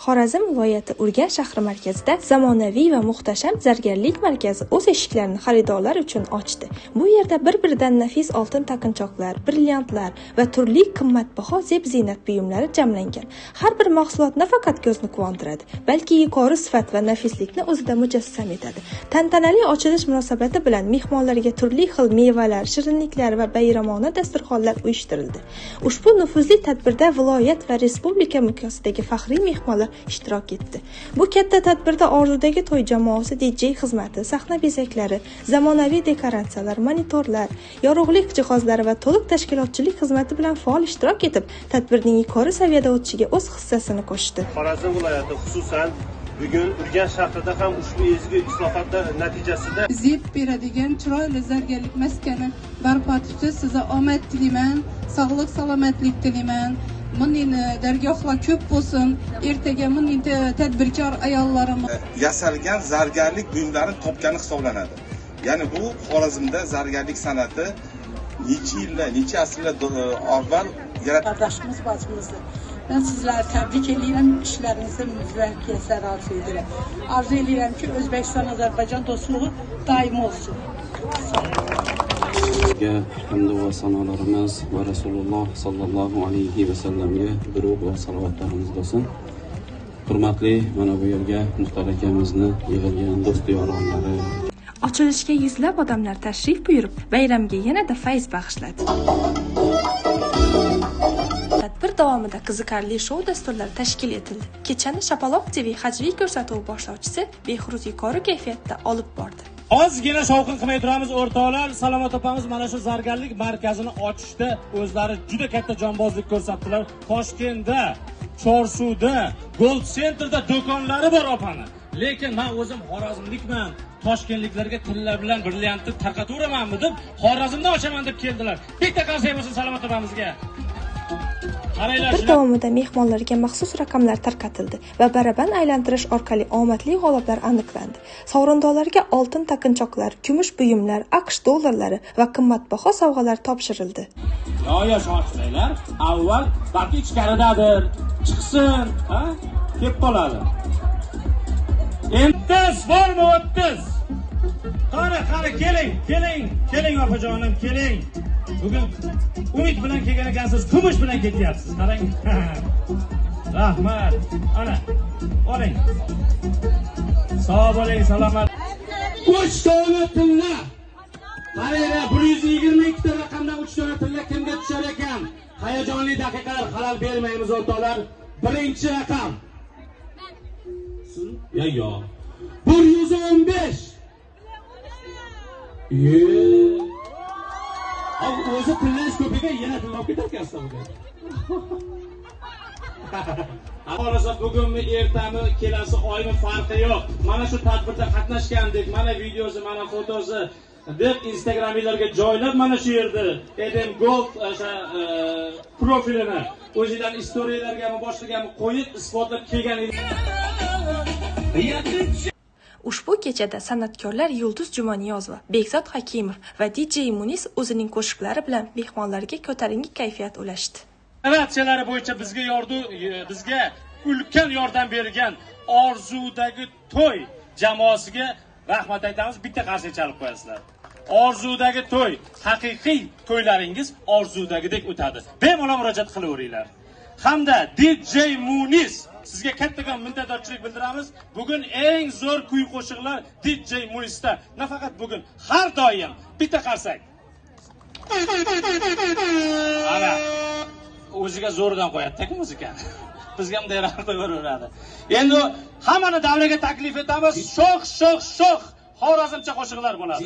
Xorazm viloyati Urganch shahri markazida zamonaviy va muhtasham zargarlik markazi o'z eshiklarini xaridorlar uchun ochdi. Bu yerda bir-biridan nafis oltin taqinchoqlar, brilliantlar va turli qimmatbaho zeb-ziynat buyumlari jamlangan. Har bir mahsulot nafaqat ko'zni quvontiradi, balki yuqori sifat va nafislikni o'zida mujassam etadi. Tantanali ochilish munosabati bilan mehmonlarga turli xil mevalar, shirinliklar va bayramona dasturxonlar uyushtirildi. Ushbu nufuzli tadbirda viloyat va respublika miqyosidagi faxriy mehmonlar ishtirok etdi. Bu katta tadbirda Orzudagi to'y jamoasi DJ xizmati, sahna bezaklari, zamonaviy dekoratsiyalar, monitorlar, yorug'lik jihozlari va to'liq tashkilotchilik xizmati bilan faol ishtirok etib, tadbirning yuqori saviyada o'tishiga o'z hissasini qo'shdi. Xorazm viloyati xususan bugun Urganch shahrida ham ushbu ezgu islohotlar natijasida zeb beradigan chiroyli zargarlik maskani barpo etishda sizga omad tilayman, sog'lik salomatlik tilayman. Bunday dargohlar ko'p bo'lsin. Ertaga bunday tadbirkor ayollarimiz yasalgan zargarlik buyumlari topgani hisoblanadi. Ya'ni bu Xorazmda zargarlik san'ati necha yillar, necha asrlar avval Qardoshimiz bacımızdır. Ben sizleri tebrik ediyorum. İşlerinizde müvaffakiyetler arzu ederim. Arzu ederim ki Özbekistan-Azerbaycan dostluğu daim olsun. Hamd va sanolarimiz va Rasululloh sallallohu alayhi va sallamga durud va salatlarimiz bo'lsin. Hurmatli mana bu yerga Muxtor akamizni yig'ilgan do'st yoronlari. Ochilishga yuzlab odamlar tashrif buyurib, bayramga yanada fayz bag'ishladi. Tadbir davomida qiziqarli shou dasturlari tashkil etildi. Kechani Shapaloq TV hajviy ko'rsatuvi boshlovchisi Behruz yuqori kayfiyatda olib bordi. Ozgina shovqin qilmay turamiz o'rtoqlar. Salomat opamiz mana shu zargarlik markazini ochishda o'zlari juda katta jonbozlik ko'rsatdilar. Toshkentda, Chorsuvda, Gold Centerda do'konlari bor opani. Lekin men o'zim xorazmlikman. Toshkentliklarga tilla bilan brilliantni tarqataveramanmi deb Xorazmda ochaman deb keldilar. Bitta qarsak bo'lsin Salomat opamizga. Tadbir davomida mehmonlarga maxsus raqamlar tarqatildi va baraban aylantirish orqali omadli g'oliblar aniqlandi. Sovrindorlarga oltin taqinchoqlar, kumush buyumlar, AQSh dollarlari va qimmatbaho sovg'alar topshirildi. Yo'q, shoshilanglar. Avval balki ichkaridadir. Chiqsin, ha? Kelib qoladi. Endi bormi 30? Qani, keling opajonim, keling. Bugun umid bilan kelgan ekansiz, kumush bilan ketyapsiz. Qarang. Rahmat. Ana, oling. Sog' bo'ling, salomat. 3 dona tilla. Qaranglar, 122 ta raqamdan 3 dona tilla kimga tushar ekan? Hayajonli daqiqalar xalal bermaymiz o'rtoqlar. Birinchi raqam. Yo. 115. O'zi tillash ko'piga yana tillab ketarkansiz bugun. Xolos bugunmi, ertami, kelasi oymi farqi yo'q. Mana shu tadbirda qatnashgandik. Mana videosi, mana fotosi deb Instagramlarga joylab mana shu yerda Eden Gold profilini o'zidan istoriyalarga boshligami qo'yib isbotlab kelgan edi. Ushbu kechada san'atkorlar Yulduz Jumaniyozova, Bekzod Hakimov va DJ Munis o'zining qo'shiqlari bilan mehmonlarga ko'tarinki kayfiyat ulashdi. Innovatsiyalari bo'yicha bizga ulkan yordam bergan Orzudagi to'y jamoasiga rahmat aytamiz. Bitta qarshi chalib qo'yasizlar. Orzudagi to'y, haqiqiy to'ylaringiz orzudagidek o'tadi. Bemalol murojaat qilaveringlar. Hamda DJ Munis sizga kattakon minnatdorchilik bildiramiz. Bugun eng zo'r kuy qo'shiqlar DJ Munisda. Nafaqat bugun, har doim bitta qarsak. Ana, o'ziga zo'rdan qo'yadi-ku muzikani. Bizga ham deyarli qo'yaveradi. Endi hammani davraga taklif etamiz. Sho'x Xorazmcha qo'shiqlar bo'ladi.